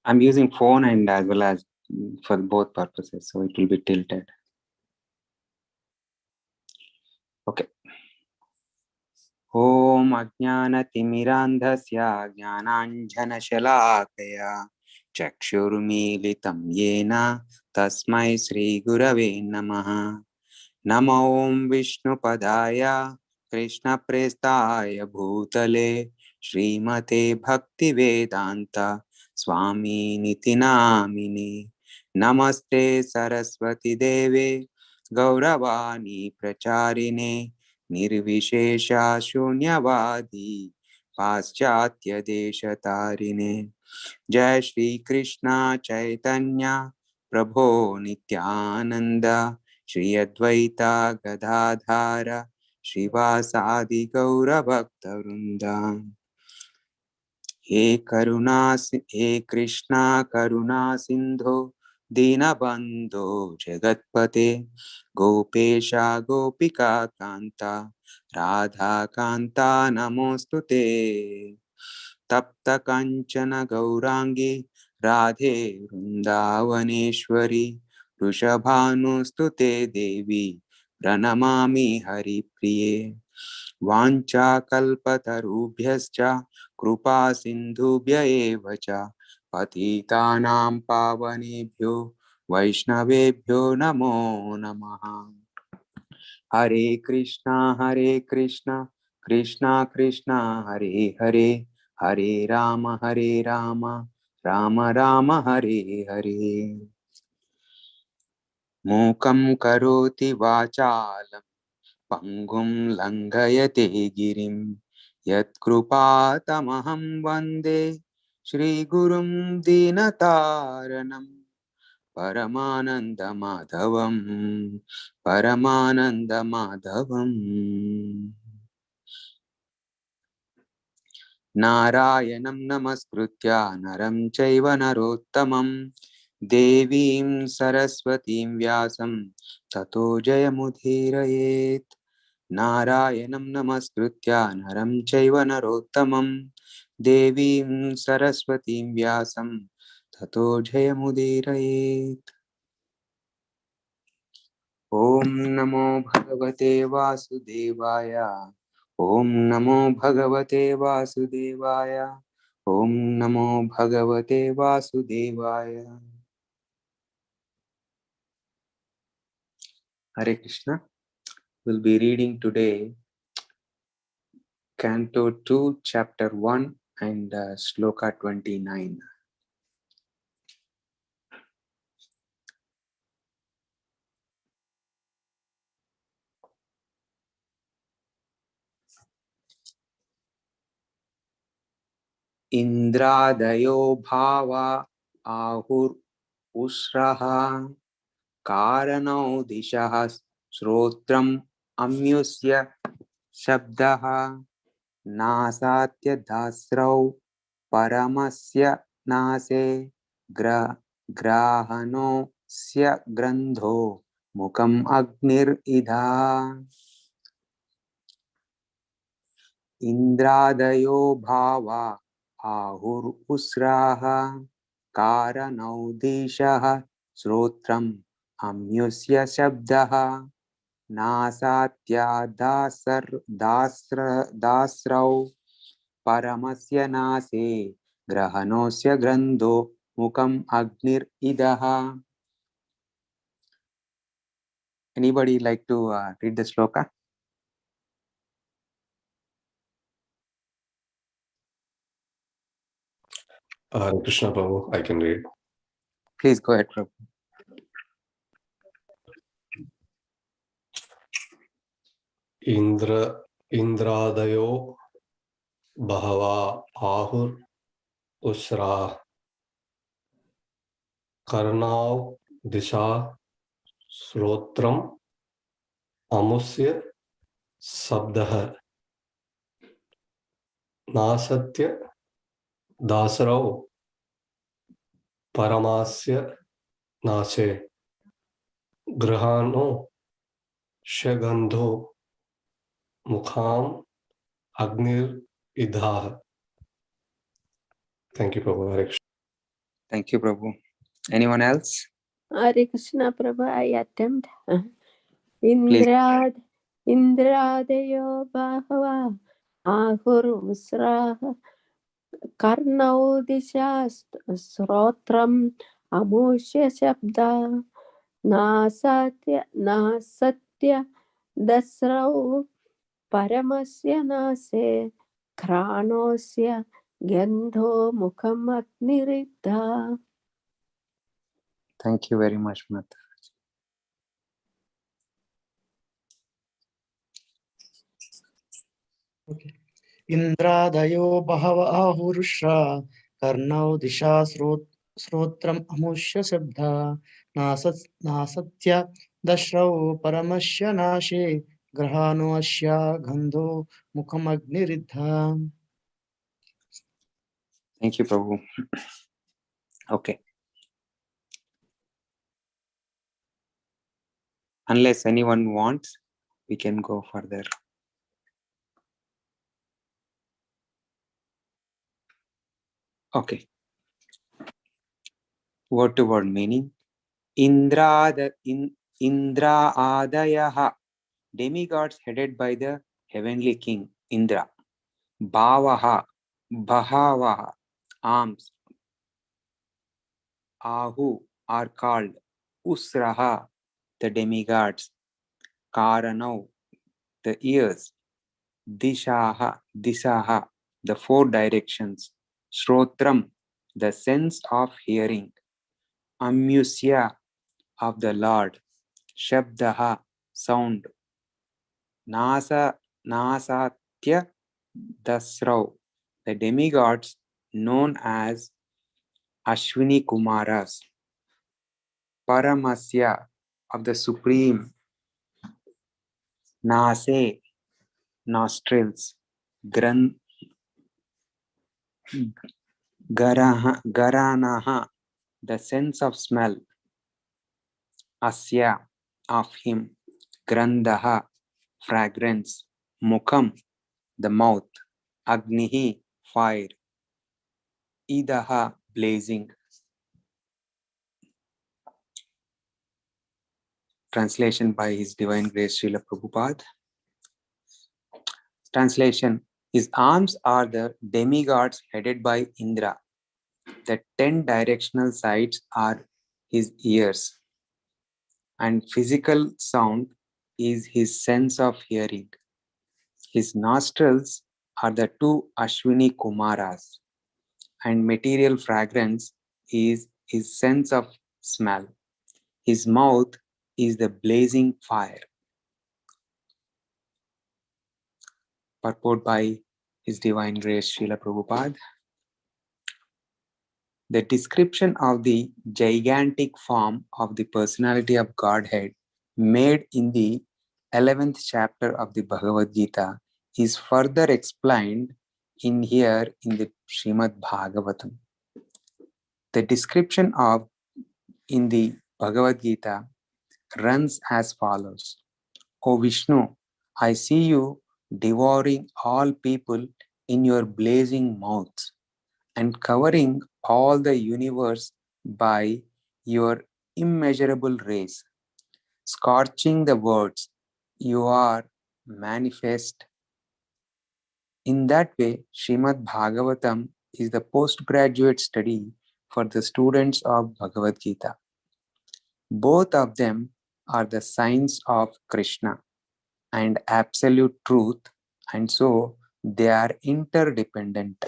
I'm using phone and as well as for both purposes, so it will be tilted. Okay. Om Ajnanatimirandhasya Jnananjanashalakaya Chakshurmilitam Yena Tasmai Sri Gurave Namaha. Namo Om Vishnupadaya Krishna Prestaya Bhutale Srimate Bhakti Vedanta Swami Niti Namini. Namaste Saraswati Deve Gauravani Pracharine Nirvishesha Shunyavadi Paschatya Deshatarine. Jai Shri Krishna Chaitanya Prabhu Nityananda Shri Advaita Gadadhara Shivasadi Gaura Bhaktarunda. He Krishna Karuna Sindho Dinabandho Jagatpate Gopesha Gopika Kanta Radha Kanta Namostute. Tapta Kanchana Gaurangi Radhe Vrindavaneshwari Rushabhanustute Devi Pranamami Hari Priye. Vancha kalpatarubhyascha Krupa Sindhubhya eva cha Patitanam pavanebhyo Vaishnavebhyo namo namaha. Hare Krishna, Krishna Krishna, Hare Hare, Hare Rama, Rama Rama, Hare Hare. Mukam karoti vachalam, Pangum langayate girim, Yat krupatamaham vande, Shri Gurum dinataranam. Paramananda Madhavam, Paramananda Madhavam. Narayanam namaskritya naram chaiva narottamam devim saraswatim vyasam tato jayamudhirayet. Narayanam namaskritya naram chaiva narottamam devim saraswatim vyasam tato jayamudhirayet. Om Namo Bhagavate Vasudevaya. Om Namo Bhagavate Vasudevaya. Om Namo Bhagavate Vasudevaya. Hare Krishna. We'll be reading today Canto 2, Chapter 1 and Shloka 29. Indradayo bhava ahur usraha karanau dishaha srotram amyusya shabdaha nasatya dasrau paramasya nase grahano sya grandho mukam agnir idha. Indradayo bhava ahur usraha karanau dishaha srotram amyusya shabdaha nasatya dasrau paramasya nase grahanosya grandho mukam agnir idaha. Anybody like to read the shloka? Krishna Prabhu, I can read. Please go ahead, Prabhu. Indradayo Bahava Ahur Usra Karnav Disha Srotram Amusya Sabdah Nasatya Dasrau Paramasya Nase Grahano Shagandho Mukham Agnir Idha. Thank you, Prabhu. Hare Krishna. Thank you, Prabhu. Anyone else? Hare Krishna, Prabhu, I attempt. Please. Indradayo Bahava Ahurusraha Karnau Dishast Srotram Amushya Shabda Nasatya Dasrau Paramasya Nase Kranosya Gandho Mukham Agniridha. Thank you very much, Mata. Okay. Indradayo bahava ahurusha karnau disha srotram amushya sabdha nasatya dashrau paramasya nashe grahano asya gandho mukham agniridha. Thank you, Prabhu. Okay. Unless anyone wants, we can go further. Okay. Word to word meaning. Indra Adayaha, demigods headed by the heavenly king Indra. Bhavaha, Bhavaha, arms. Ahu are called Usraha, the demigods. Karanau, the ears. Disaha, the four directions. Shrotram, the sense of hearing. Amusya, of the Lord. Shabdaha, sound. Nasatya Dasrau, the demigods known as Ashwini Kumaras. Paramasya, of the Supreme. Nase, nostrils. Garanaha, the sense of smell. Asya, of him. Grandaha, fragrance. Mukham, the mouth. Agnihi, fire. Idaha, blazing. Translation by His Divine Grace Srila Prabhupada. Translation. His arms are the demigods headed by Indra. The 10 directional sides are his ears. And physical sound is his sense of hearing. His nostrils are the 2 Ashwini Kumaras. And material fragrance is his sense of smell. His mouth is the blazing fire. Purport by His Divine Grace Srila Prabhupada. The description of the gigantic form of the personality of Godhead made in the 11th chapter of the Bhagavad Gita is further explained in the Srimad Bhagavatam. The description in the Bhagavad Gita runs as follows. O Vishnu, I see you devouring all people in your blazing mouth and covering all the universe by your immeasurable rays, scorching the words, you are manifest. In that way, Srimad Bhagavatam is the postgraduate study for the students of Bhagavad Gita. Both of them are the signs of Krishna and absolute truth, and so they are interdependent.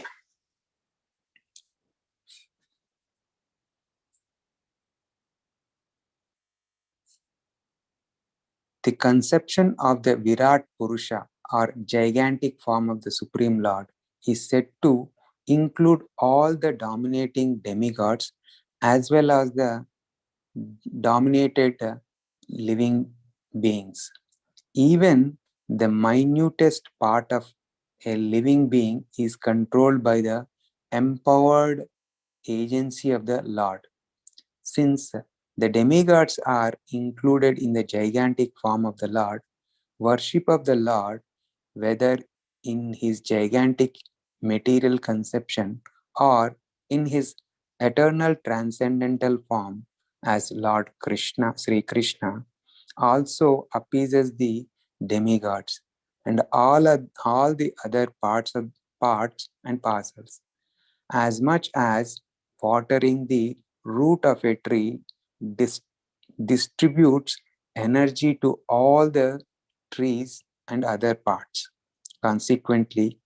The conception of the Virat Purusha or gigantic form of the Supreme Lord is said to include all the dominating demigods as well as the dominated living beings. Even the minutest part of a living being is controlled by the empowered agency of the Lord. Since the demigods are included in the gigantic form of the Lord, worship of the Lord, whether in his gigantic material conception or in his eternal transcendental form as Lord Krishna, Sri Krishna, also appeases the demigods and all the other parts and parcels, as much as watering the root of a tree dis- distributes energy to all the trees and other parts. Consequently,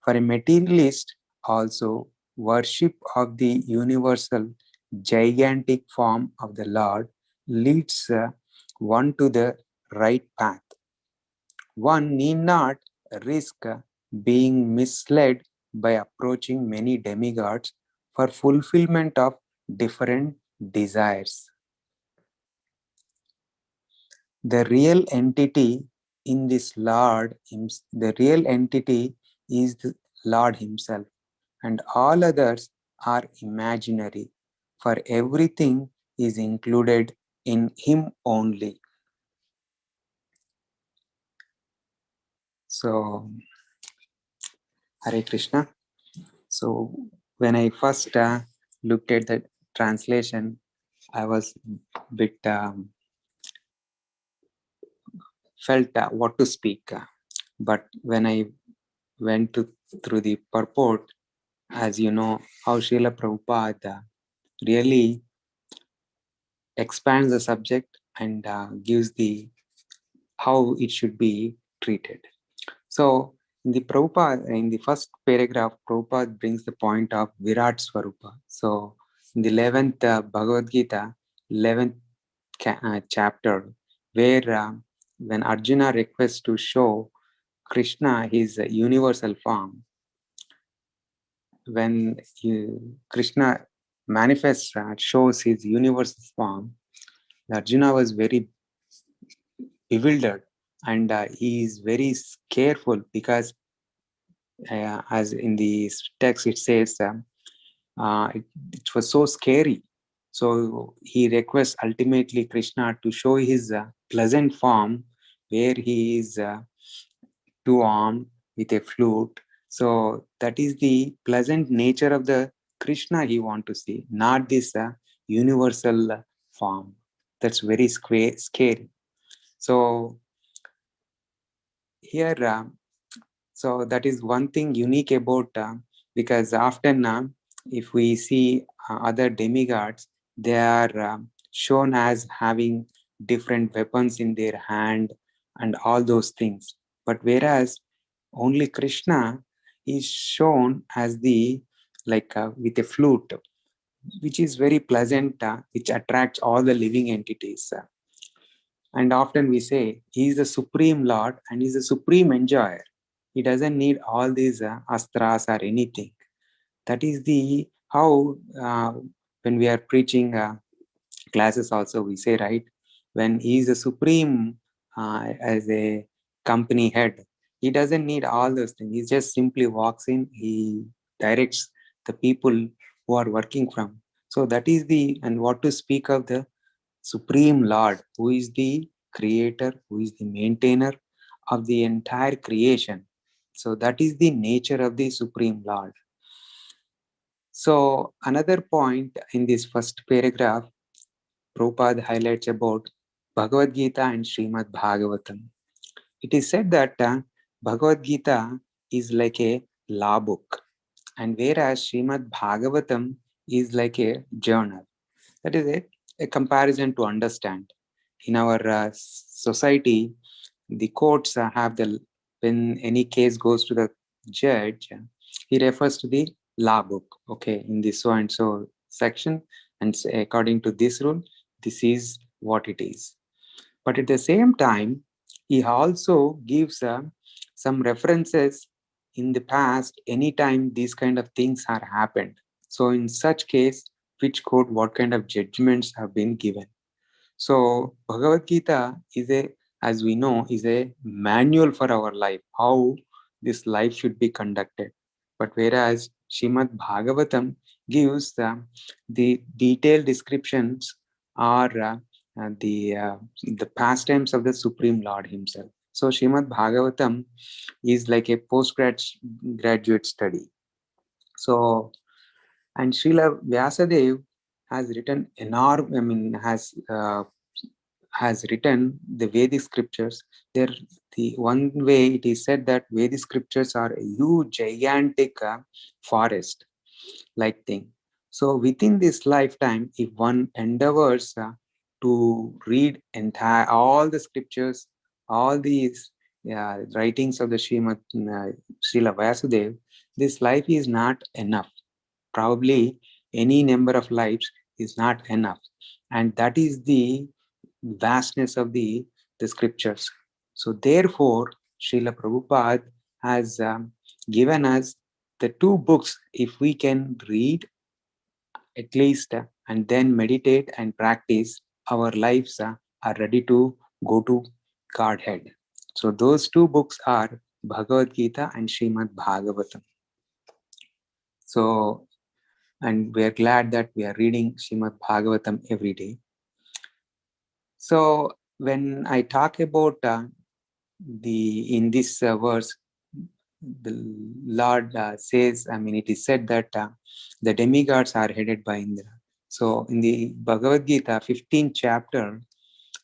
for a materialist, also worship of the universal gigantic form of the Lord leads one to the right path. One need not risk being misled by approaching many demigods for fulfillment of different desires. The real entity in this Lord, the real entity is the Lord Himself, and all others are imaginary, for everything is included in Him only. So, Hare Krishna. So, when I first looked at the translation, I was a bit felt what to speak. But when I went through the purport, as you know, how Srila Prabhupada really expands the subject and gives the how it should be treated. So in the Prabhupada, in the first paragraph, Prabhupada brings the point of Virat Swarupa. So in the 11th Bhagavad Gita, 11th chapter, where when Arjuna requests to show Krishna his universal form, when Krishna manifests, shows his universal form, Arjuna was very bewildered and he is very careful because as in the text it says it was so scary, so he requests ultimately Krishna to show his pleasant form where he is two-armed with a flute. So that is the pleasant nature of the Krishna he want to see, not this universal form. That's very scary. So here so that is one thing unique about because often if we see other demigods, they are shown as having different weapons in their hand and all those things, but whereas only Krishna is shown as the like with a flute, which is very pleasant, which attracts all the living entities. And often we say he is the supreme Lord and he is the supreme enjoyer. He doesn't need all these astras or anything. That is the how when we are preaching classes also we say, right, when he is the supreme as a company head, he doesn't need all those things. He just simply walks in, he directs the people who are working from. So that is the, and what to speak of the Supreme Lord, who is the creator, who is the maintainer of the entire creation. So that is the nature of the Supreme Lord. So another point in this first paragraph, Prabhupada highlights about Bhagavad Gita and Srimad Bhagavatam. It is said that Bhagavad Gita is like a law book, and whereas Srimad Bhagavatam is like a journal. That is a comparison to understand. In our society, the courts have the, when any case goes to the judge, he refers to the law book. Okay, in this so and so section, and say, according to this rule, this is what it is. But at the same time, he also gives some references in the past, anytime these kind of things are happened. So in such case, which court, what kind of judgments have been given. So Bhagavad Gita is a, as we know, is a manual for our life, how this life should be conducted. But whereas Srimad Bhagavatam gives the detailed descriptions or the pastimes of the Supreme Lord Himself. So Srimad Bhagavatam is like a postgraduate study. So And Srila Vyasadeva has written has written the Vedic scriptures. There, the one way it is said that Vedic scriptures are a huge, gigantic forest like thing. So within this lifetime, if one endeavors to read entire all the scriptures, all these writings of the Srimad Srila Vyasadeva, this life is not enough. Probably any number of lives is not enough, and that is the vastness of the scriptures. So therefore, Srila Prabhupada has given us the two books. If we can read at least and then meditate and practice, our lives are ready to go to Godhead. So those two books are Bhagavad Gita and Srimad Bhagavatam. So, and we are glad that we are reading Srimad Bhagavatam every day. So when I talk about in this verse, the Lord says, it is said that the demigods are headed by Indra. So in the Bhagavad Gita, 15th chapter,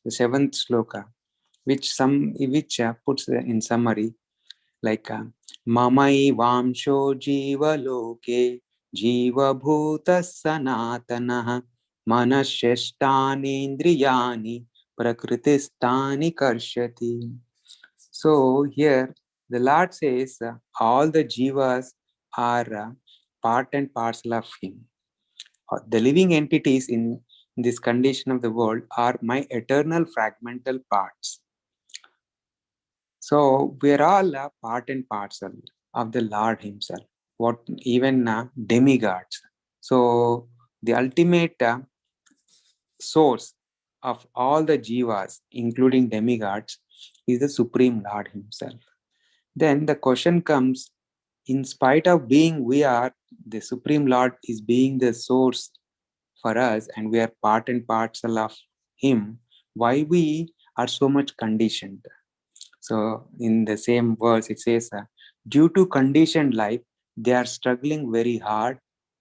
the 7th sloka, which puts in summary like Mamai Vamsho Jiva Loke Jiva Bhuta Sanatana Manasheshtani Indriyani Prakristani Karshati. So here the Lord says all the jivas are part and parcel of Him. The living entities in this condition of the world are my eternal fragmental parts. So we are all a part and parcel of the Lord Himself. What even demigods. So the ultimate source of all the jivas, including demigods, is the Supreme Lord Himself. Then the question comes, in spite of being we are, the Supreme Lord is being the source for us and we are part and parcel of Him, why we are so much conditioned? So in the same verse it says, due to conditioned life, they are struggling very hard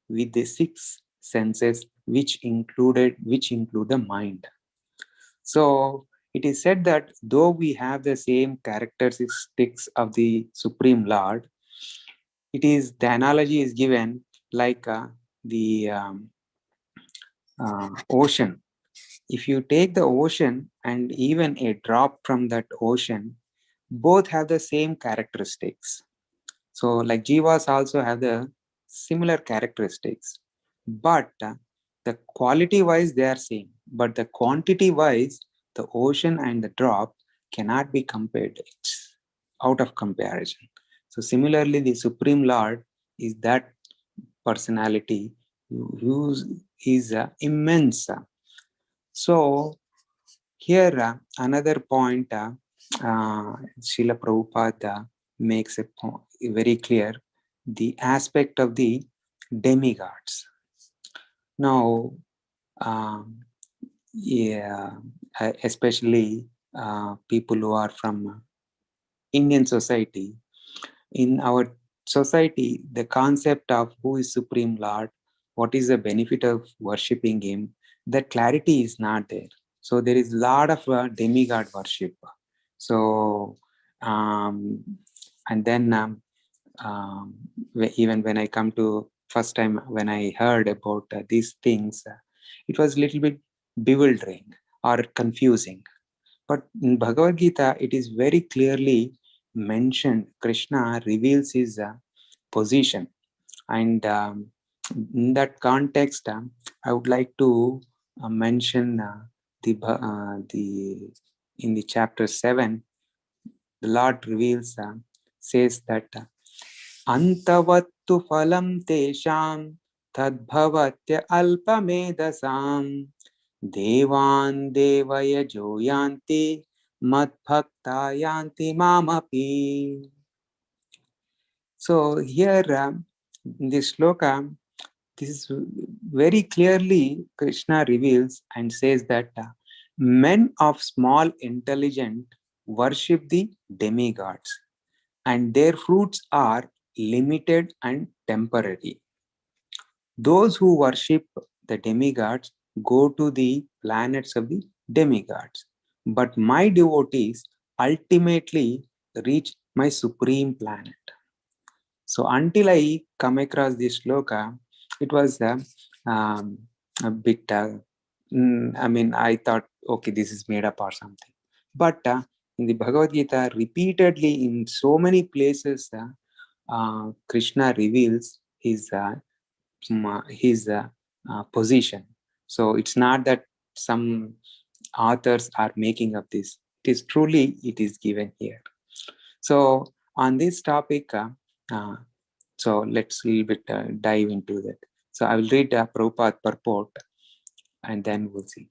with the six senses which include the mind. So it is said that though we have the same characteristics of the Supreme Lord, the analogy is given like the ocean. If you take the ocean and even a drop from that ocean, both have the same characteristics. So like jivas also have the similar characteristics, but the quality wise they are same, but the quantity wise the ocean and the drop cannot be compared. It's out of comparison. So similarly the Supreme Lord is that personality who is immense. So here another point Srila Prabhupada makes very clear, the aspect of the demigods. Now, especially people who are from Indian society, in our society, the concept of who is Supreme Lord, what is the benefit of worshipping Him, that clarity is not there. So there is a lot of demigod worship. So, and then even when I come to first time when I heard about these things, it was a little bit bewildering or confusing. But in Bhagavad Gita, it is very clearly mentioned. Krishna reveals his position, and in that context, I would like to mention the in the chapter 7, the Lord reveals says that Antavattu phalam tesham tadbhavatya alpamedasam devan devaya joyanti madbhakta yanti mamapi. So here in this sloka, this is very clearly Krishna reveals and says that men of small intelligence worship the demigods and their fruits are limited and temporary. Those who worship the demigods go to the planets of the demigods. But my devotees ultimately reach my supreme planet. So until I come across this shloka, it was um, a bit, I thought, okay, this is made up or something. But in the Bhagavad Gita, repeatedly in so many places, Krishna reveals his position. So it's not that some authors are making up this. It is given here. So on this topic, so let's a little bit dive into that. So I will read Prabhupada purport and then we'll see.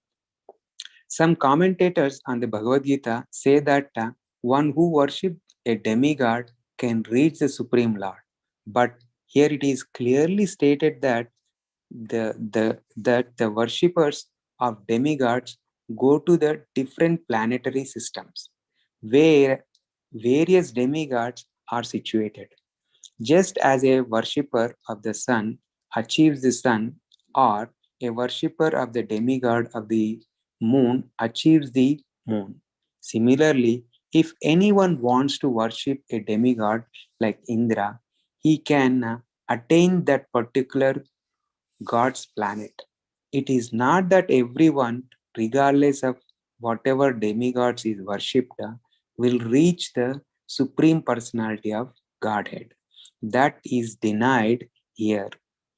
Some commentators on the Bhagavad Gita say that one who worships a demigod can reach the Supreme Lord. But here it is clearly stated that the worshippers of demigods go to the different planetary systems where various demigods are situated. Just as a worshipper of the sun achieves the sun, or a worshipper of the demigod of the moon achieves the moon. Similarly, if anyone wants to worship a demigod like Indra, he can attain that particular God's planet. It is not that everyone, regardless of whatever demigods is worshipped, will reach the supreme personality of Godhead. That is denied here,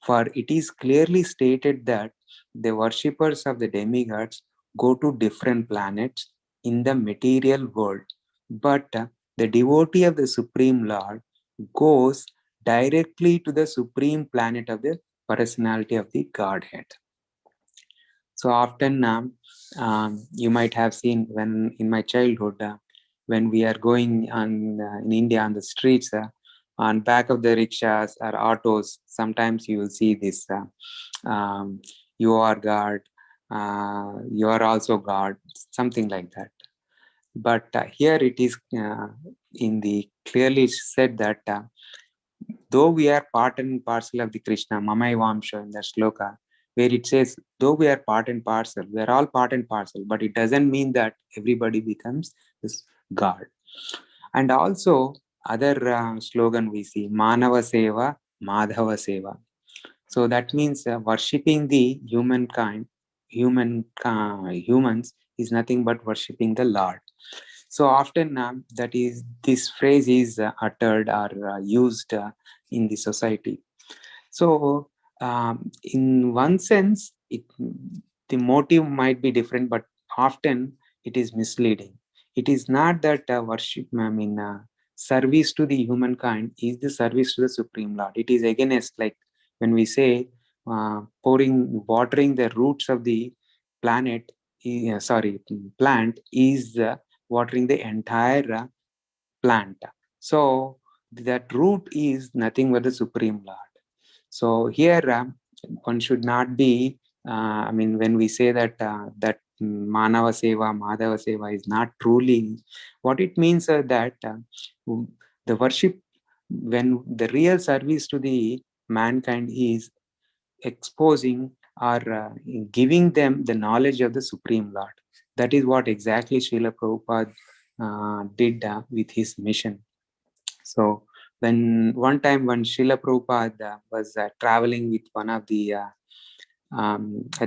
for it is clearly stated that the worshippers of the demigods go to different planets in the material world, but the devotee of the Supreme Lord goes directly to the supreme planet of the personality of the Godhead. So often you might have seen when in my childhood, when we are going on in India on the streets, on back of the rickshaws or autos, sometimes you will see this, you are God, you are also God, something like that. But here it is in the clearly said that though we are part and parcel of the Krishna, Mamai Vamsha in the shloka, where it says, though we are part and parcel, we are all part and parcel, but it doesn't mean that everybody becomes this God. And also, other slogan we see, Manava Seva, Madhava Seva. So that means worshipping the humans is nothing but worshipping the Lord. So often this phrase is uttered or used in the society. So in one sense, the motive might be different, but often it is misleading. It is not that service to the humankind is the service to the Supreme Lord. It is against, like when we say watering the roots of the plant is watering the entire plant. So that root is nothing but the Supreme Lord. So here one should not be, when we say that that Manava Seva, Madhava Seva is not truly, what it means that the worship, when the real service to the mankind is exposing or giving them the knowledge of the Supreme Lord. That is what exactly Srila Prabhupada did with his mission. So one time when Srila Prabhupada was traveling with one of the, I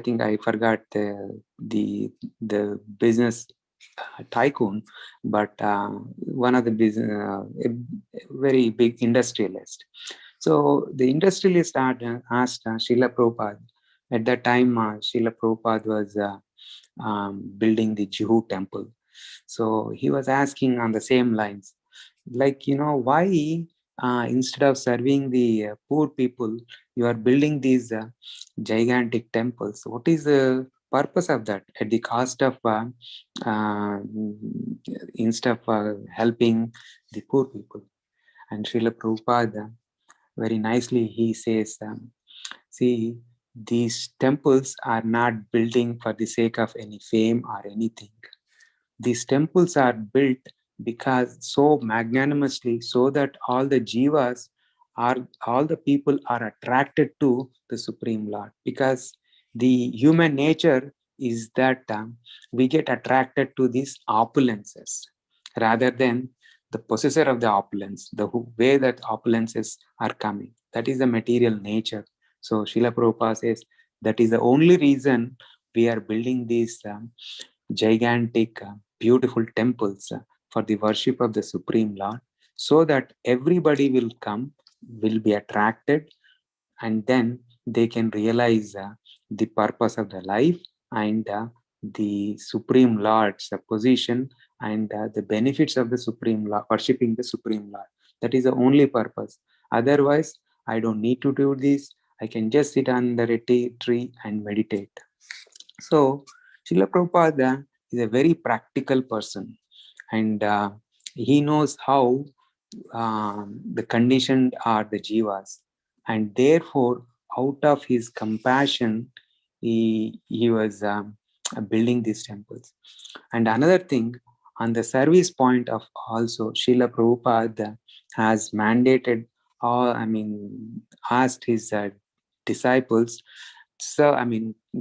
think I forgot the business tycoon, but one of the business, a very big industrialist. So the industrialist asked Srila Prabhupada. At that time, Srila Prabhupada was building the Juhu temple. So he was asking on the same lines, like, why instead of serving the poor people, you are building these gigantic temples? What is the purpose of that at the cost of uh, instead of helping the poor people? And Srila Prabhupada, very nicely, he says, see, these temples are not building for the sake of any fame or anything. These temples are built because so magnanimously, so that all the jivas all the people are attracted to the Supreme Lord, because the human nature is that we get attracted to these opulences rather than the possessor of the opulence, the way that opulences are coming. That is the material nature. So Srila Prabhupada says that is the only reason we are building these gigantic, beautiful temples for the worship of the Supreme Lord, so that everybody will come, will be attracted, and then they can realize the purpose of the life and the Supreme Lord's position and the benefits of the Supreme Lord, worshipping the Supreme Lord. That is the only purpose. Otherwise, I don't need to do this. I can just sit under a tree and meditate. So, Srila Prabhupada is a very practical person, and he knows how the conditioned are the jivas, and therefore, out of his compassion, he was building these temples. And another thing, on the service point of also, Srila Prabhupada has mandated, or asked his disciples, so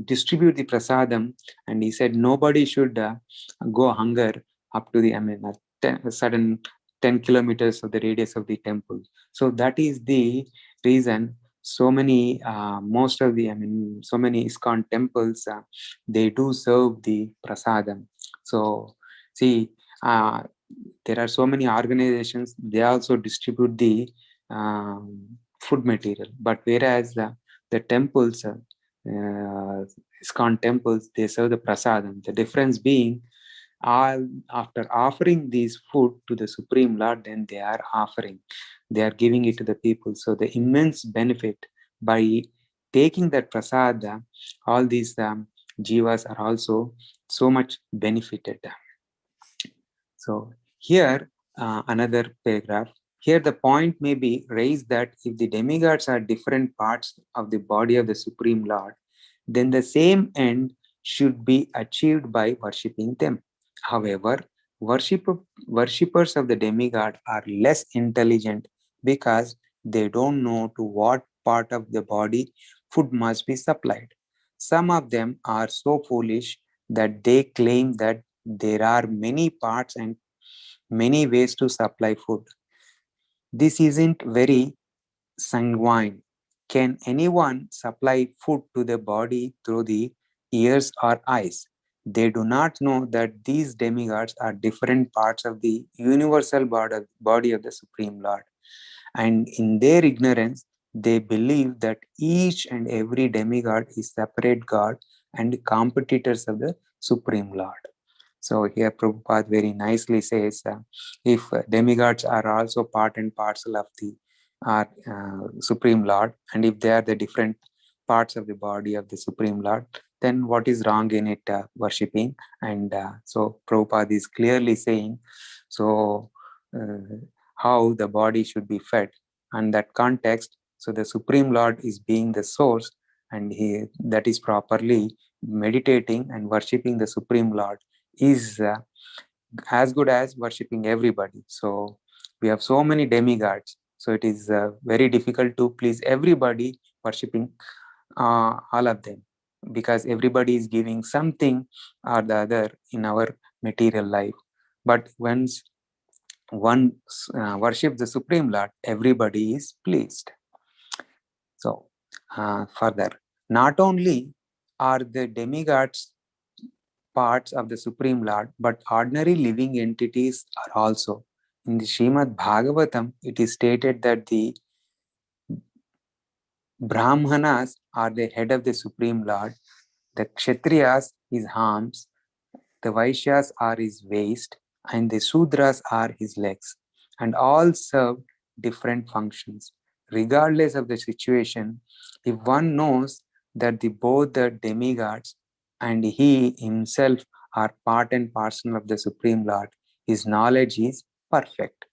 distribute the prasadam, and he said nobody should go hunger up to the certain 10 kilometers of the radius of the temple. So that is the reason so many most of the so many ISKCON temples, they do serve the prasadam. So see, there are so many organizations, they also distribute the food material, but whereas the temples, ISKCON temples, they serve the prasadam. The difference being, all after offering these food to the Supreme Lord, then they are giving it to the people. So the immense benefit by taking that prasada, all these jivas are also so much benefited. So here, another paragraph. Here the point may be raised that if the demigods are different parts of the body of the Supreme Lord, then the same end should be achieved by worshipping them. However, worshippers of the demigod are less intelligent because they don't know to what part of the body food must be supplied. Some of them are so foolish that they claim that there are many parts and many ways to supply food. This isn't very sanguine. Can anyone supply food to the body through the ears or eyes? They do not know that these demigods are different parts of the universal body of the Supreme Lord. And in their ignorance, they believe that each and every demigod is separate God and competitors of the Supreme Lord. So here Prabhupada very nicely says, if demigods are also part and parcel of the Supreme Lord, and if they are the different parts of the body of the Supreme Lord, then what is wrong in it worshipping? And so Prabhupada is clearly saying, so how the body should be fed. And that context, so the Supreme Lord is being the source, and that is properly meditating and worshipping the Supreme Lord is as good as worshipping everybody. So we have so many demigods, so it is very difficult to please everybody worshipping all of them, because everybody is giving something or the other in our material life. But once one worships the Supreme Lord, everybody is pleased. So further, not only are the demigods parts of the Supreme Lord, but ordinary living entities are also. In the Srimad Bhagavatam, it is stated that the Brahmanas are the head of the Supreme Lord, the Kshatriyas his arms, the Vaishyas are his waist, and the Sudras are his legs, and all serve different functions. Regardless of the situation, if one knows that both the demigods and he himself are part and parcel of the Supreme Lord, his knowledge is perfect.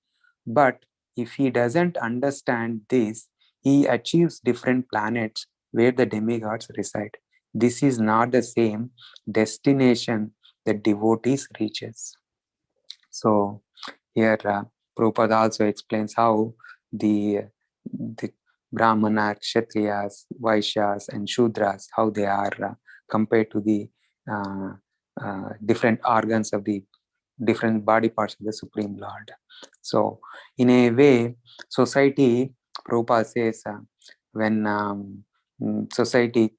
But if he doesn't understand this, he achieves different planets where the demigods reside. This is not the same destination that devotees reaches. So here Prabhupada also explains how the the Brahmana, Kshatriyas, Vaishyas, and Shudras, how they are compared to the different organs of the different body parts of the Supreme Lord. So, in a way, society, Prabhupada says, when society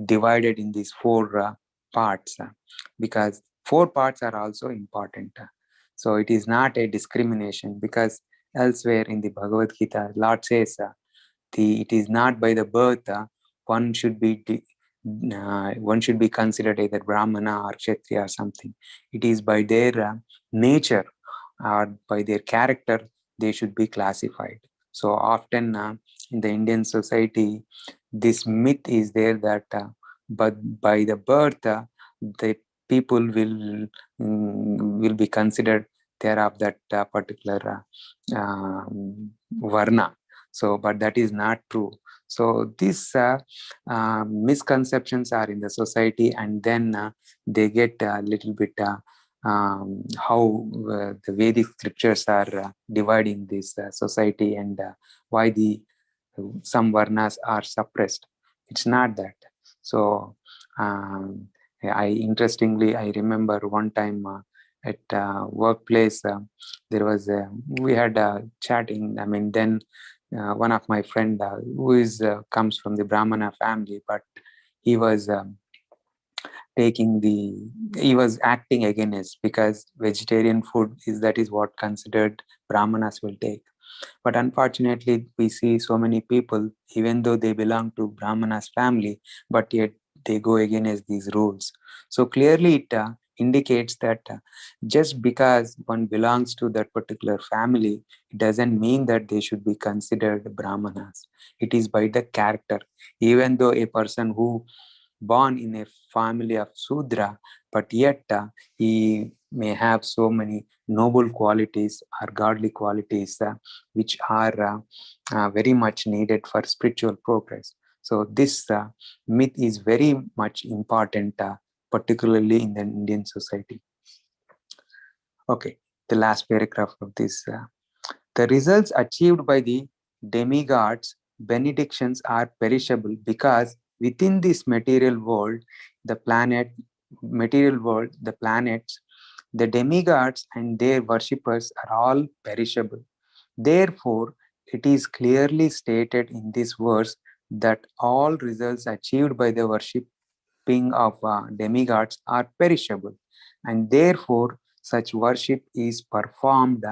divided in these four parts, because four parts are also important. So it is not a discrimination, because elsewhere in the Bhagavad Gita, Lord says, it is not by the birth one should be one should be considered either Brahmana or Kshatriya or something. It is by their nature or by their character they should be classified. So often in the Indian society, this myth is there that but by the birth the people will be considered they are of that particular varna. So, but that is not true. So these misconceptions are in the society, and then they get a little bit how the Vedic scriptures are dividing this society, and why the some varnas are suppressed. It's not that. So I remember one time at workplace there was we had chatting. I mean, then one of my friend who is comes from the Brahmana family, but he was he was acting against, because vegetarian food is what considered Brahmanas will take. But unfortunately, we see so many people, even though they belong to Brahmana's family, but yet they go against these rules. So clearly it indicates that just because one belongs to that particular family, it doesn't mean that they should be considered Brahmanas. It is by the character. Even though a person who born in a family of Sudra, but yet he may have so many noble qualities or godly qualities which are very much needed for spiritual progress. So this myth is very much important, particularly in the Indian society. Okay, the last paragraph of this. The results achieved by the demigods' benedictions are perishable, because within this material world, the planets, the demigods and their worshippers are all perishable. Therefore, it is clearly stated in this verse that all results achieved by the worshipping of demigods are perishable, and therefore such worship is performed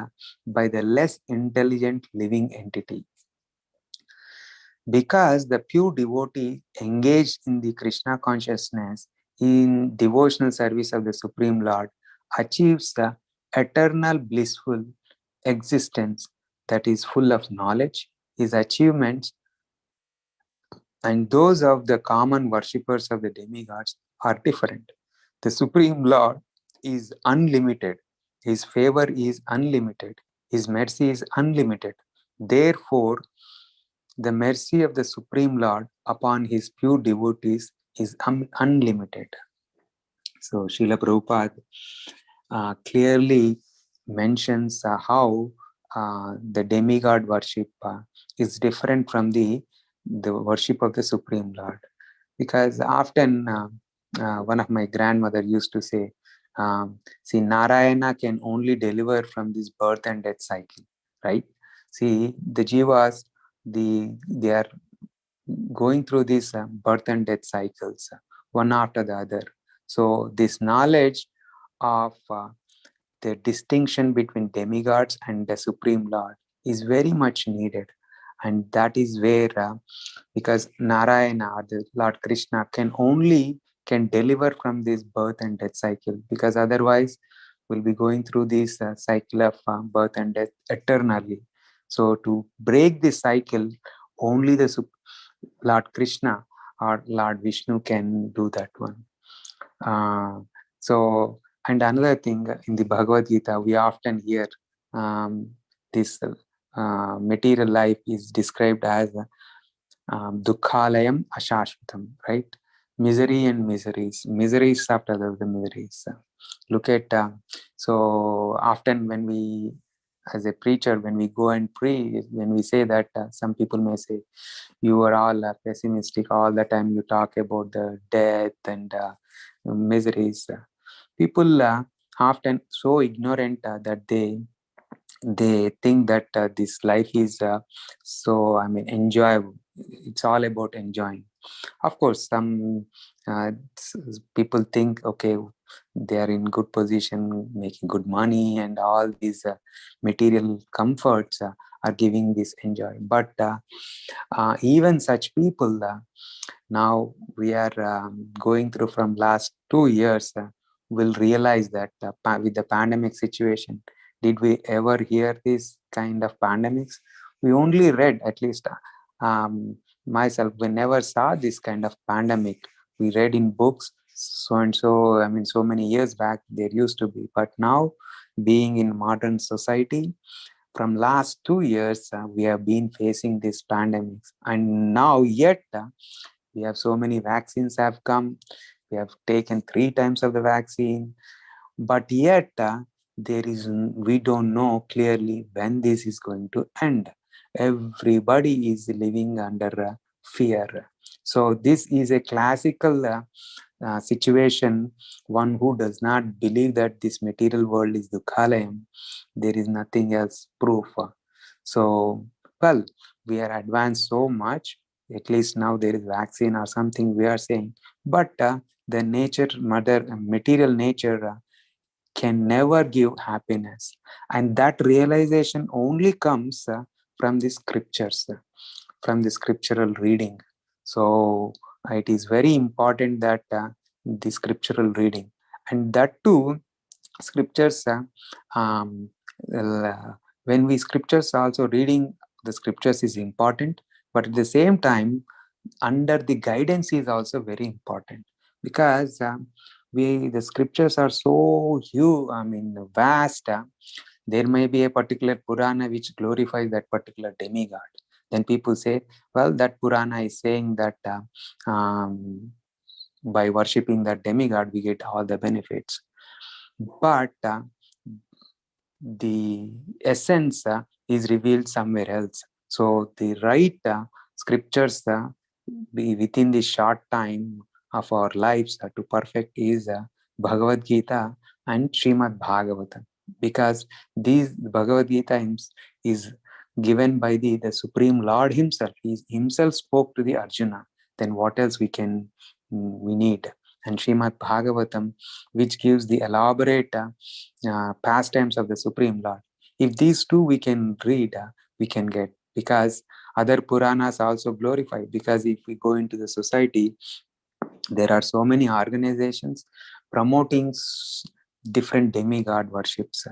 by the less intelligent living entity. Because the pure devotee engaged in the Krishna consciousness in devotional service of the Supreme Lord achieves the eternal blissful existence that is full of knowledge. His achievements and those of the common worshippers of the demigods are different. The Supreme Lord is unlimited. His favor is unlimited. His mercy is unlimited. Therefore, the mercy of the Supreme Lord upon his pure devotees is unlimited. So, Srila Prabhupada clearly mentions how the demigod worship is different from the worship of the Supreme Lord. Because often one of my grandmother used to say, see, Narayana can only deliver from this birth and death cycle, right? See, the jivas, they are going through these birth and death cycles, one after the other. So this knowledge of the distinction between demigods and the Supreme Lord is very much needed. And that is where, because Narayana or the Lord Krishna can deliver from this birth and death cycle, because otherwise we'll be going through this cycle of birth and death eternally. So to break this cycle, only the Lord Krishna or Lord Vishnu can do that one. So, and another thing in the Bhagavad Gita, we often hear this material life is described as Dukkhalayam Ashashvatam, right? Misery and miseries after the miseries. Look at, so often when we as a preacher, when we go and pray, when we say that, some people may say, you are all pessimistic all the time. You talk about the death and miseries. People often so ignorant that they think that this life is enjoyable. It's all about enjoying. Of course, some people think, okay, they are in good position, making good money, and all these material comforts are giving this enjoy. But even such people, now we are going through from last 2 years, will realize that with the pandemic situation, did we ever hear this kind of pandemics? We only read, at least myself, we never saw this kind of pandemic. We read in books, so and so, so many years back there used to be. But now, being in modern society, from last 2 years, we have been facing this pandemics. And now yet, we have so many vaccines have come. We have taken 3 times of the vaccine, but yet we don't know clearly when this is going to end. Everybody is living under fear. So this is a classical situation. One who does not believe that this material world is Dukhalayam, there is nothing else proof. So, well, we are advanced so much. At least now there is vaccine or something we are saying. But the material nature can never give happiness. And that realization only comes from the scriptures, from the scriptural reading. So it is very important that the scriptural reading, and that too, scriptures, when we scriptures also reading the scriptures is important, but at the same time, under the guidance is also very important, because the scriptures are so huge, vast. There may be a particular Purana which glorifies that particular demigod. Then people say, well, that Purana is saying that by worshipping that demigod, we get all the benefits. But the essence is revealed somewhere else. So the right scriptures be within the short time of our lives to perfect is Bhagavad Gita and Srimad Bhagavatam, because these Bhagavad Gita is given by the Supreme Lord himself. He himself spoke to the Arjuna. Then what else we need? And Srimad Bhagavatam, which gives the elaborate pastimes of the Supreme Lord. If these two we can read, we can get, because other Puranas also glorify. Because if we go into the society, there are so many organizations promoting different demigod worships,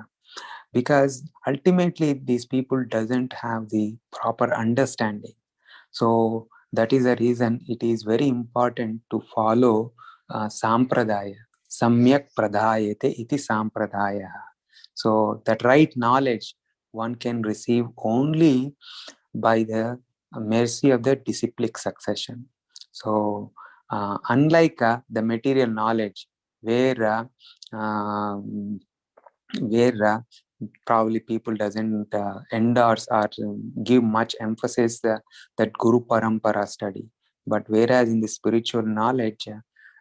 because ultimately these people doesn't have the proper understanding. So that is the reason it is very important to follow sampradaya. Samyak pradhayate iti sampradaya. So that right knowledge one can receive only by the mercy of the disciplic succession. So unlike the material knowledge, where probably people doesn't endorse or give much emphasis that Guru Parampara study. But whereas in the spiritual knowledge,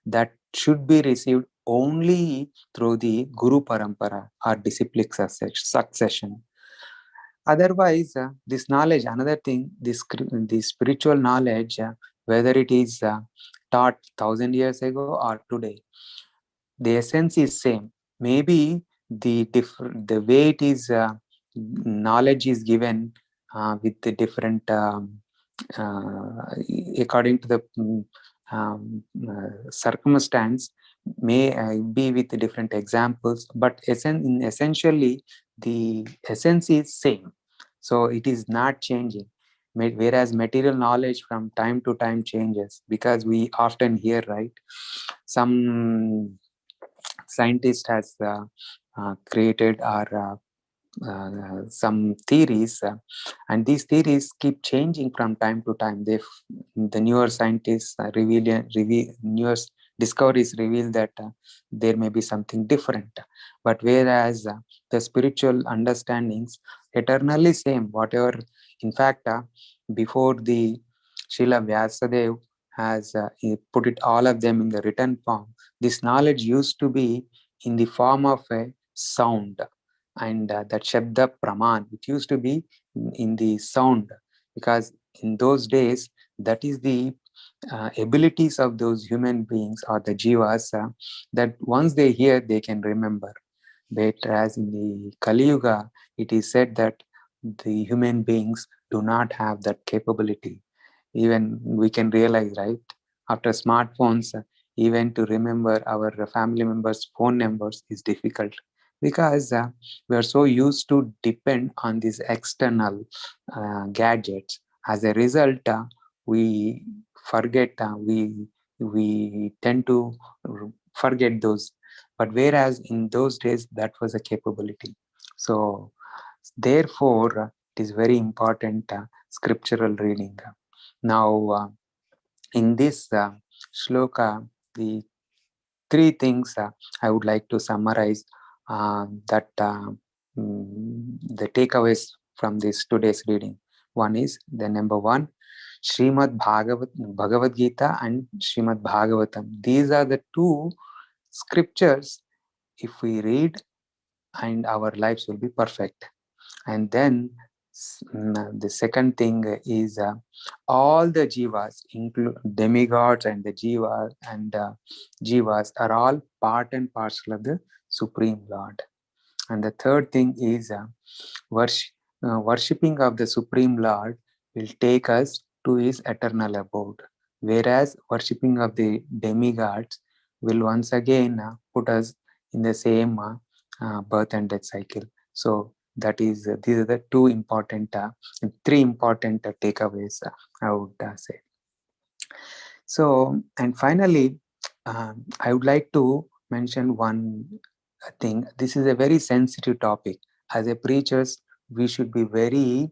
that should be received only through the Guru Parampara or disciplic succession. Otherwise, this knowledge, another thing, the spiritual knowledge, whether it is taught 1,000 years ago or today, the essence is same. Maybe the way it is knowledge is given with the different according to the circumstance, may be with different examples, but essentially the essence is same. So it is not changing. Whereas material knowledge from time to time changes, because we often hear, right, some scientist has created or some theories, and these theories keep changing from time to time. The newer scientists reveal newer discoveries reveal that there may be something different. But whereas the spiritual understandings eternally same, whatever, in fact, before the Srila Vyasadev has he put it all of them in the written form, this knowledge used to be in the form of a sound, and that Shabda Praman, it used to be in the sound, because in those days, that is the abilities of those human beings or the jivas, that once they hear, they can remember. Whereas in the Kali Yuga, it is said that the human beings do not have that capability. Even we can realize, right? After smartphones, even to remember our family members' phone numbers is difficult, because we are so used to depend on these external gadgets. As a result, we forget, we tend to forget those. But whereas in those days, that was a capability. So therefore, it is very important scriptural reading. Now, in this shloka, the three things I would like to summarize, that the takeaways from this today's reading. One is the number one, Bhagavad Gita and Srimad Bhagavatam. These are the two scriptures. If we read, and our lives will be perfect. And then the second thing is all the jivas, include demigods and the jivas, are all part and parcel of the Supreme Lord. And the third thing is worshipping of the Supreme Lord will take us to his eternal abode, whereas worshipping of the demigods will once again put us in the same birth and death cycle. So that is these are the three important takeaways, I would say. So, and finally, I would like to mention one thing. This is a very sensitive topic. As a preachers, we should be very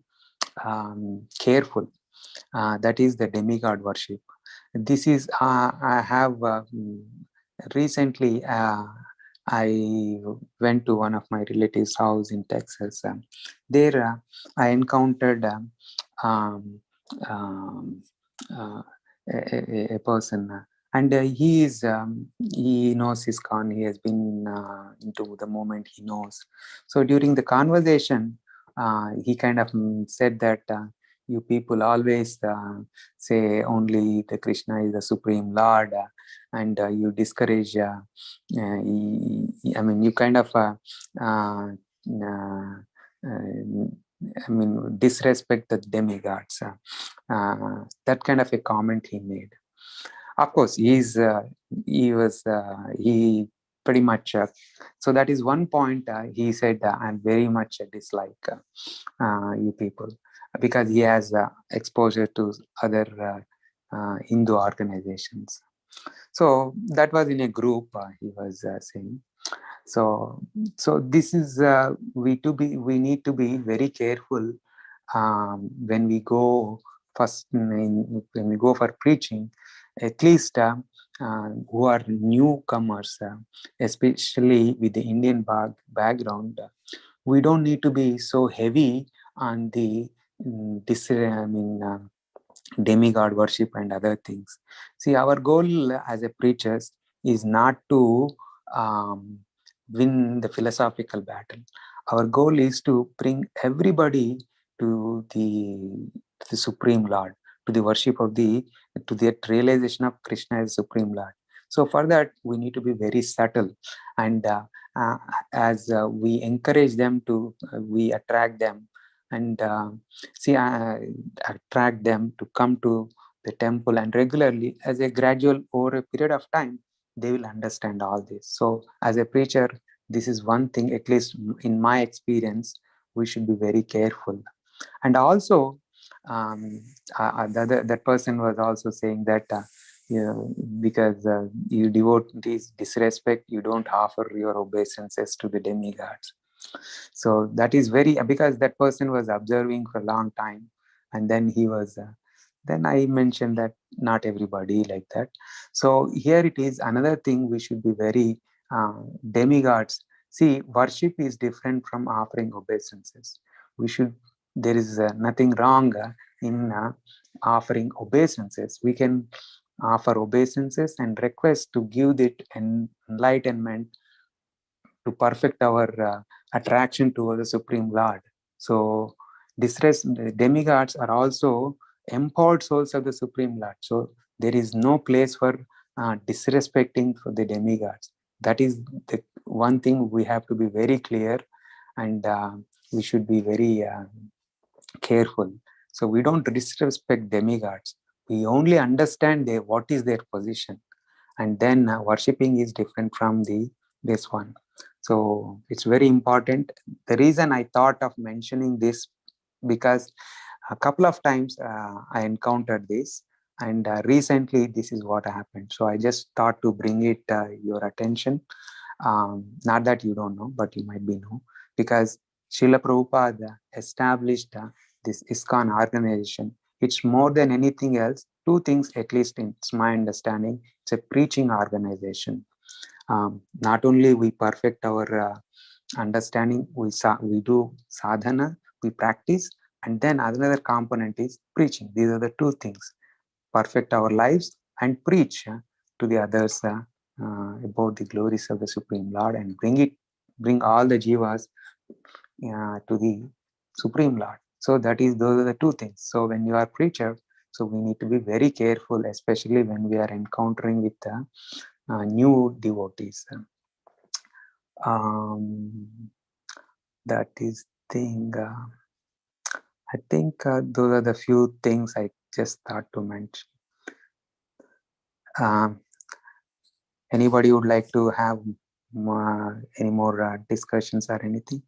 careful. That is the demigod worship. This is I have recently I went to one of my relatives' house in Texas. There I encountered um, um, uh, a person, and he knows ISKCON. He has been into the movement. He knows. So during the conversation, he kind of said that you people always say only the Krishna is the Supreme Lord, and you discourage. I mean, you kind of disrespect the demigods. That kind of a comment he made. Of course, he pretty much. So that is one point he said. I'm very much dislike you people, because he has exposure to other Hindu organizations. So that was in a group he was saying. So this is we need to be very careful when we go when we go for preaching, at least who are newcomers, especially with the Indian background. We don't need to be so heavy on the demigod worship and other things. See, our goal as a preachers is not to win the philosophical battle. Our goal is to bring everybody to the Supreme Lord, to the worship of to the realization of Krishna as Supreme Lord. So for that, we need to be very subtle, and as we encourage them to, we attract them, and attract them to come to the temple, and regularly, as a gradual over a period of time, they will understand all this. So as a preacher, this is one thing, at least in my experience, we should be very careful. And also that person was also saying that because you devotee disrespect, you don't offer your obeisances to the demigods. So that is very, because that person was observing for a long time, and then he was Then I mentioned that not everybody like that. So here it is another thing we should be very demigods. See, worship is different from offering obeisances. We should, there is nothing wrong in offering obeisances. We can offer obeisances and request to give it enlightenment to perfect our attraction towards the Supreme Lord. So, demigods are also empowered souls of the Supreme Lord. So, there is no place for disrespecting for the demigods. That is the one thing we have to be very clear, and we should be very careful. So, we don't disrespect demigods. We only understand what is their position, and then worshipping is different from this one. So it's very important. The reason I thought of mentioning this, because a couple of times I encountered this, and recently this is what happened. So I just thought to bring it your attention. Not that you don't know, but you might be know, because Srila Prabhupada established this ISKCON organization. It's more than anything else, two things at least, it's my understanding. It's a preaching organization. Not only we perfect our understanding, we do sadhana, we practice, and then another component is preaching. These are the two things: perfect our lives and preach to the others about the glories of the Supreme Lord, and bring all the jivas to the Supreme Lord. So those are the two things. So when you are preacher, so we need to be very careful, especially when we are encountering with new devotees. That is thing. I think those are the few things I just thought to mention. Anybody would like to have any more discussions or anything?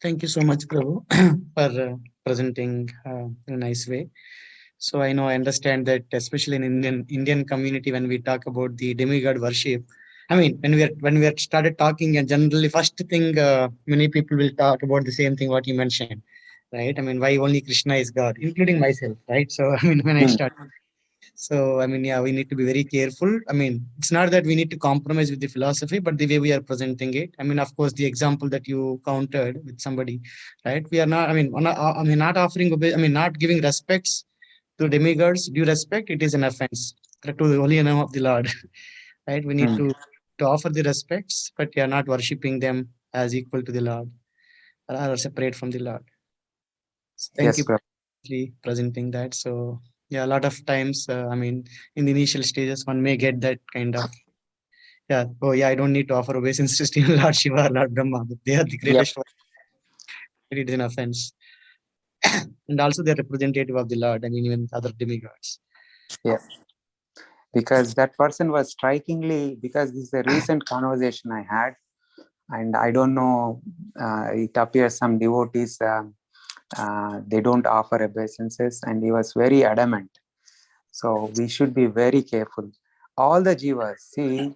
Thank you so much, Prabhu, for presenting in a nice way. So I understand that, especially in Indian community, when we talk about the demigod worship, I mean, when we are started talking, and generally first thing many people will talk about the same thing what you mentioned, right? I mean, why only Krishna is God, including myself, right? So I mean, when I start. So, I mean, yeah, we need to be very careful. I mean, it's not that we need to compromise with the philosophy, but the way we are presenting it. I mean, of course, the example that you countered with somebody, right? We are not, not offering, not giving respects to demigods, due respect, it is an offense to the holy name of the Lord, right? We need to offer the respects, but we are not worshipping them as equal to the Lord or separate from the Lord. So thank Yes, you for presenting that. So yeah, a lot of times, I mean, in the initial stages, one may get that kind of, yeah, oh yeah, I don't need to offer obeisance to still Lord Shiva, Lord Brahma, but they are the greatest one. It is an offense. And also they're representative of the Lord, I mean, even other demigods. Yeah. Because that person was strikingly, because this is a recent conversation I had, and I don't know, it appears some devotees, they don't offer obeisances, and he was very adamant. So we should be very careful. All the jivas, see,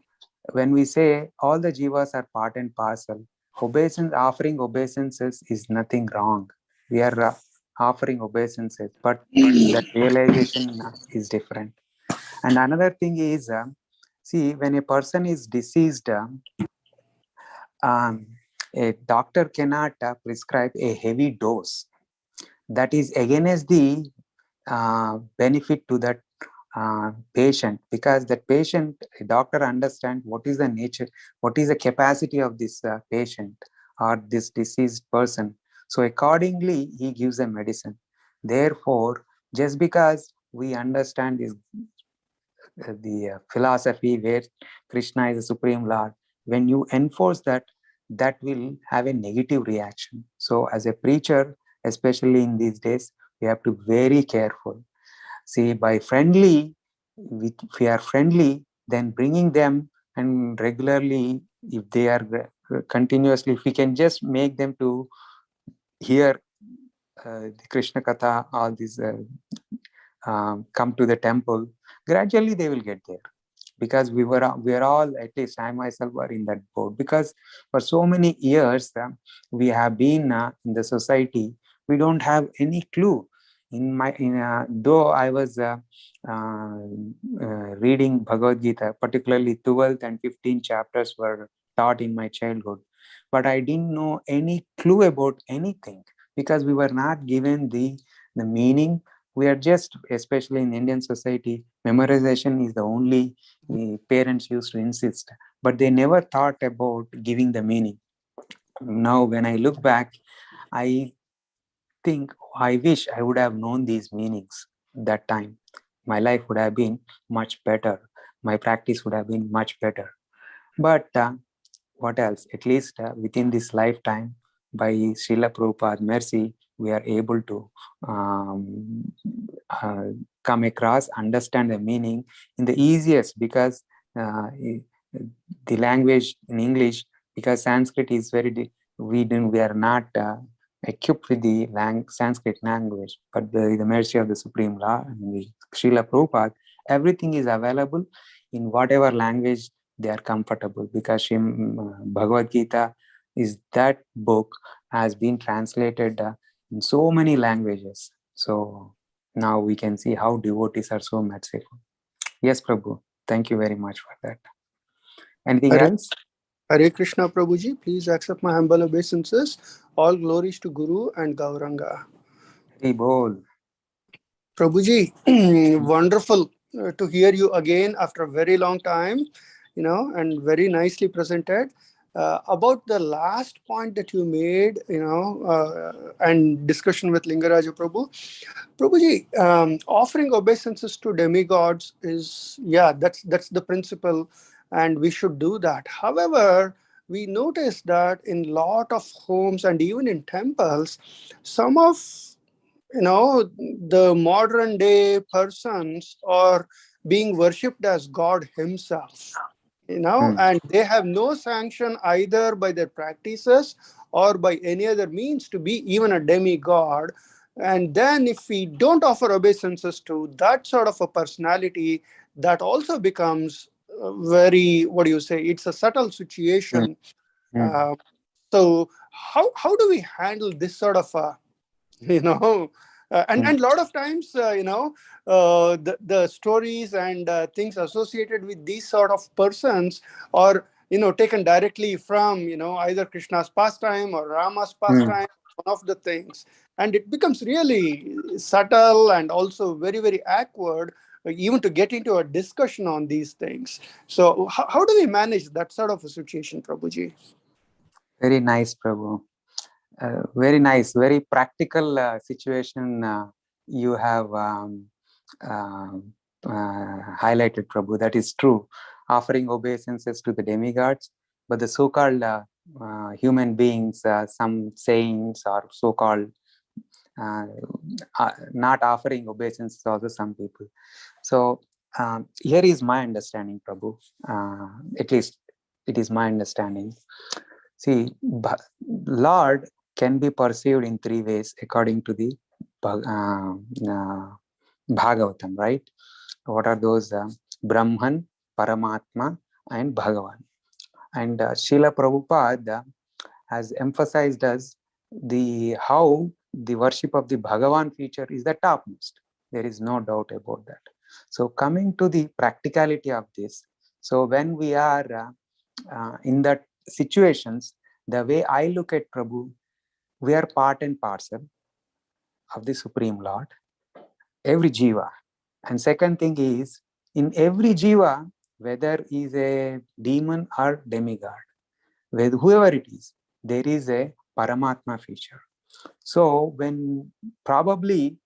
when we say all the jivas are part and parcel, offering obeisances is nothing wrong. We are offering obeisances, but the realization is different. And another thing is, see, when a person is deceased, a doctor cannot prescribe a heavy dose. That is against the benefit to that patient, because the patient, a doctor understands what is the nature, what is the capacity of this patient or this deceased person. So accordingly, he gives a medicine. Therefore, just because we understand this, the philosophy where Krishna is the Supreme Lord, when you enforce that, that will have a negative reaction. So as a preacher, especially in these days, we have to be very careful. See, by friendly, if we are friendly, then bringing them and regularly, if they are continuously, if we can just make them to hear the Krishna Katha, all these come to the temple, gradually they will get there. Because we are all, at least I myself, were in that boat. Because for so many years we have been in the society, we don't have any clue. Though I was reading Bhagavad Gita, particularly 12th and 15th chapters were taught in my childhood, but I didn't know any clue about anything, because we were not given the meaning. We are just, especially in Indian society, memorization is the only parents used to insist, but they never thought about giving the meaning. Now, when I look back, I think, I wish I would have known these meanings that time. My life would have been much better. My practice would have been much better. But what else? At least within this lifetime, by Srila Prabhupada's mercy, we are able to um, come across, understand the meaning in the easiest, because the language in English, because Sanskrit is very, we are not equipped with the Sanskrit language, but by the mercy of the Supreme Law and the Srila Prabhupada, everything is available in whatever language they are comfortable, because Bhagavad Gita is that book has been translated in so many languages. So now we can see how devotees are so merciful. Yes, Prabhu. Thank you very much for that. Anything else? Hare Krishna Prabhuji, please accept my humble obeisances. All glories to Guru and Gauranga. Hari Bol. Prabhuji, wonderful to hear you again after a very long time, and very nicely presented. About the last point that you made, and discussion with Lingaraja Prabhu. Prabhuji, offering obeisances to demigods is, that's the principle, and we should do that. However, we notice that in lot of homes and even in temples, some of the modern day persons are being worshipped as God himself, and they have no sanction either by their practices or by any other means to be even a demigod. And then if we don't offer obeisances to that sort of a personality, that also becomes very, what do you say, it's a subtle situation. So how do we handle this sort of and a lot of times, the stories and things associated with these sort of persons are, taken directly from, either Krishna's pastime or Rama's pastime, one of the things. And it becomes really subtle and also very, very awkward, even to get into a discussion on these things. So how do we manage that sort of a situation, Prabhuji? Very nice, Prabhu. Very nice, very practical situation you have highlighted, Prabhu. That is true. Offering obeisances to the demigods, but the so-called human beings, some saints or so-called not offering obeisances, also some people. So here is my understanding, Prabhu. At least it is my understanding. See, Lord can be perceived in three ways according to the Bhagavatam, right? What are those? Brahman, Paramatma, and Bhagavan. And Srila Prabhupada has emphasized us how the worship of the Bhagavan feature is the topmost. There is no doubt about that. So coming to the practicality of this, so when we are in that situations, the way I look at Prabhu, we are part and parcel of the Supreme Lord, every jiva. And second thing is, in every jiva, whether is a demon or demigod, with whoever it is, there is a Paramatma feature. So when probably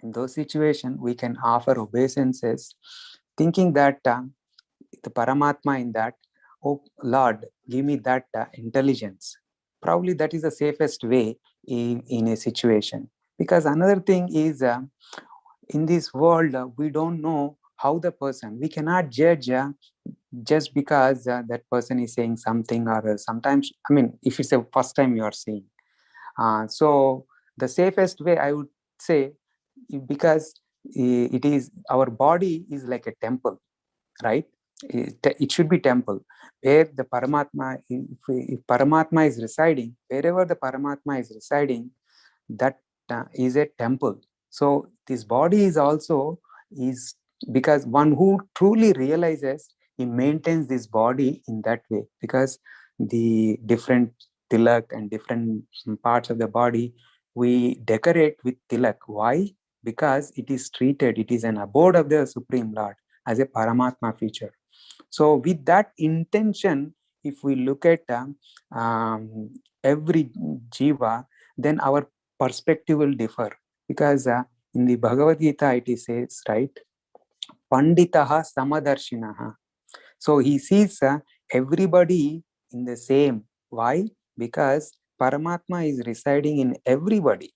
in those situations, we can offer obeisances, thinking that the Paramatma in that, oh Lord, give me that intelligence. Probably that is the safest way in a situation. Because another thing is, in this world, we don't know how the person, we cannot judge just because that person is saying something, or sometimes, I mean, if it's the first time you are seeing. So The safest way, I would say, because it is, our body is like a temple, right? It should be temple where the Paramatma, if Paramatma is residing, wherever the Paramatma is residing, that is a temple. So this body is also is, because one who truly realizes, he maintains this body in that way, because the different tilak and different parts of the body we decorate with tilak. Why? Because it is treated, it is an abode of the Supreme Lord as a Paramatma feature. So with that intention, if we look at every jiva, then our perspective will differ. Because in the Bhagavad Gita it says, right, Panditaha Samadarshinaha. So he sees everybody in the same. Why? Because Paramatma is residing in everybody.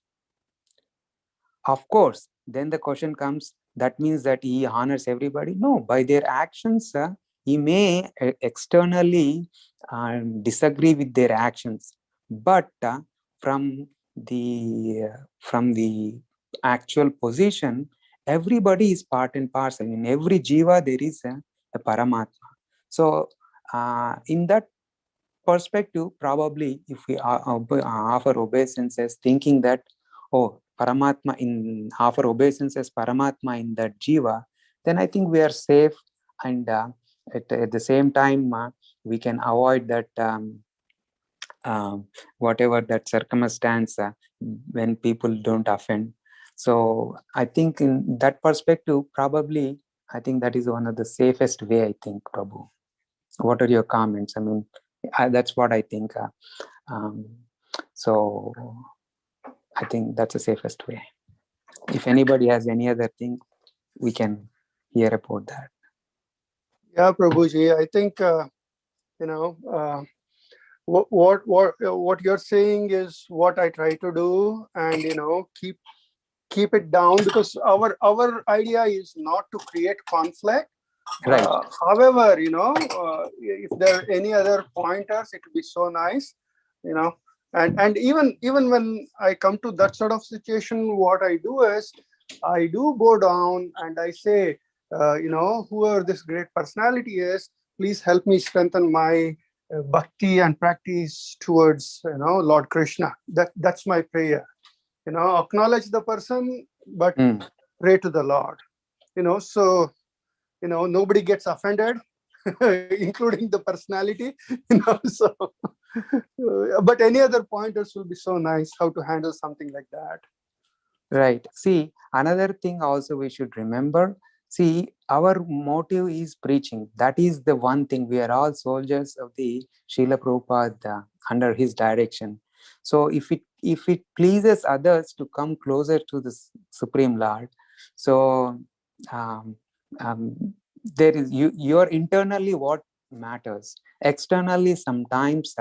Of course, then the question comes, that means that he honors everybody? No, by their actions, he may externally disagree with their actions, but from the actual position, everybody is part and parcel. In every jiva, there is a Paramatma. So, in that perspective, probably if we offer obeisances thinking that, oh, Paramatma in offer obeisances Paramatma in that jiva, then I think we are safe, and at the same time we can avoid that whatever that circumstance when people don't offend. So I think in that perspective, probably I think that is one of the safest way, I think, Prabhu. What are your comments? I mean, that's what I think. So I think that's the safest way. If anybody has any other thing, we can hear about that. Yeah, Prabhuji, I think what you're saying is what I try to do, and keep it down, because our idea is not to create conflict. Right. However, if there are any other pointers, it would be so nice, and even when I come to that sort of situation, what I do is I do go down and I say, whoever this great personality is, please help me strengthen my bhakti and practice towards Lord Krishna. That's my prayer. Acknowledge the person, but pray to the Lord. So nobody gets offended, including the personality. So but any other pointers will be so nice, how to handle something like that. Right. See, another thing also we should remember. See, our motive is preaching. That is the one thing. We are all soldiers of the Srila Prabhupada under his direction. So if it pleases others to come closer to the Supreme Lord, so there is you're internally what matters. Externally, sometimes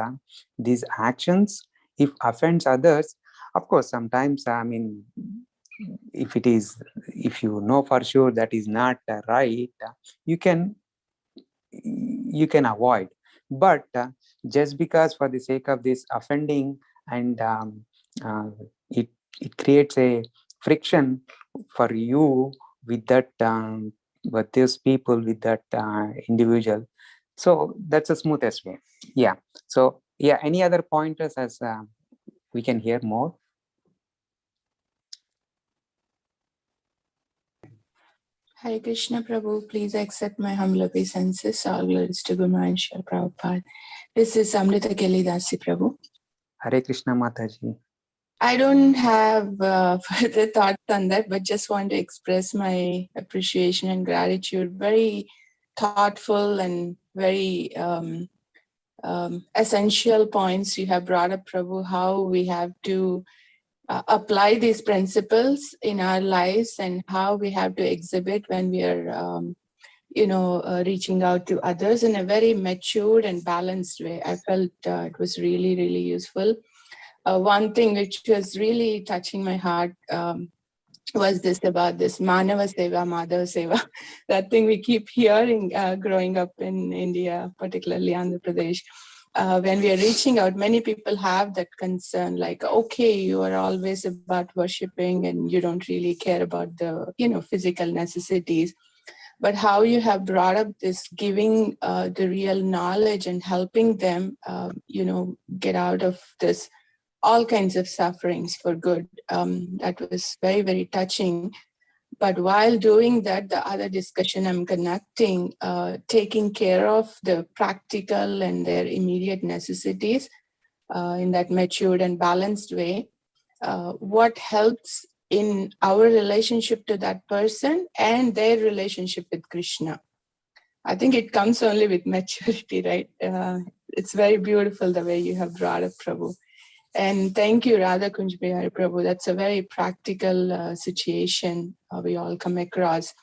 these actions, if offends others, of course, sometimes, I mean, if you know for sure that is not right, you can avoid. But just because for the sake of this offending, and it creates a friction for you with that, with these people, with that individual. So that's the smoothest way. Yeah. So yeah, any other pointers as we can hear more? Hare Krishna Prabhu, please accept my humble obeisances. All glories to Guru Maharaj Srila Prabhupada. This is Amrita Kelly Dasi Prabhu. Hare Krishna Mataji. I don't have further thoughts on that, but just want to express my appreciation and gratitude. Very thoughtful and very essential points you have brought up, Prabhu, how we have to apply these principles in our lives and how we have to exhibit when we are, reaching out to others in a very matured and balanced way. I felt it was really, really useful. One thing which was really touching my heart was this about this Manava Seva, Madhava Seva. That thing we keep hearing growing up in India, particularly Andhra Pradesh. when we are reaching out, many people have that concern, like, okay, you are always about worshiping and you don't really care about the, physical necessities. But how you have brought up this giving the real knowledge and helping them, get out of this, all kinds of sufferings for good. That was very, very touching. But while doing that, the other discussion I'm connecting, taking care of the practical and their immediate necessities in that matured and balanced way, what helps in our relationship to that person and their relationship with Krishna. I think it comes only with maturity, right? It's very beautiful the way you have brought up, Prabhu. And thank you, Radha Kunj Bihari Prabhu. That's a very practical situation we all come across.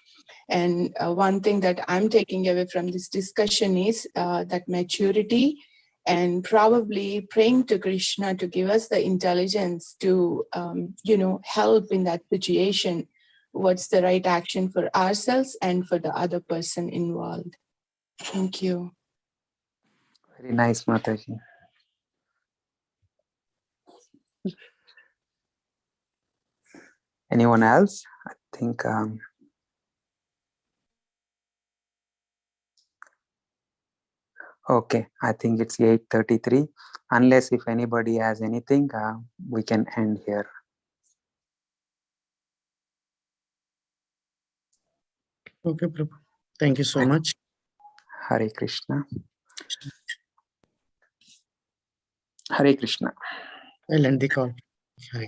And one thing that I'm taking away from this discussion is that maturity, and probably praying to Krishna to give us the intelligence to, help in that situation. What's the right action for ourselves and for the other person involved. Thank you. Very nice, Mataji. Anyone else? I think okay, I think it's 8:33. Unless if anybody has anything, we can end here. Okay, Prabhu. Thank you so much. Hare Krishna. Hare Krishna. I'll end the call. Hare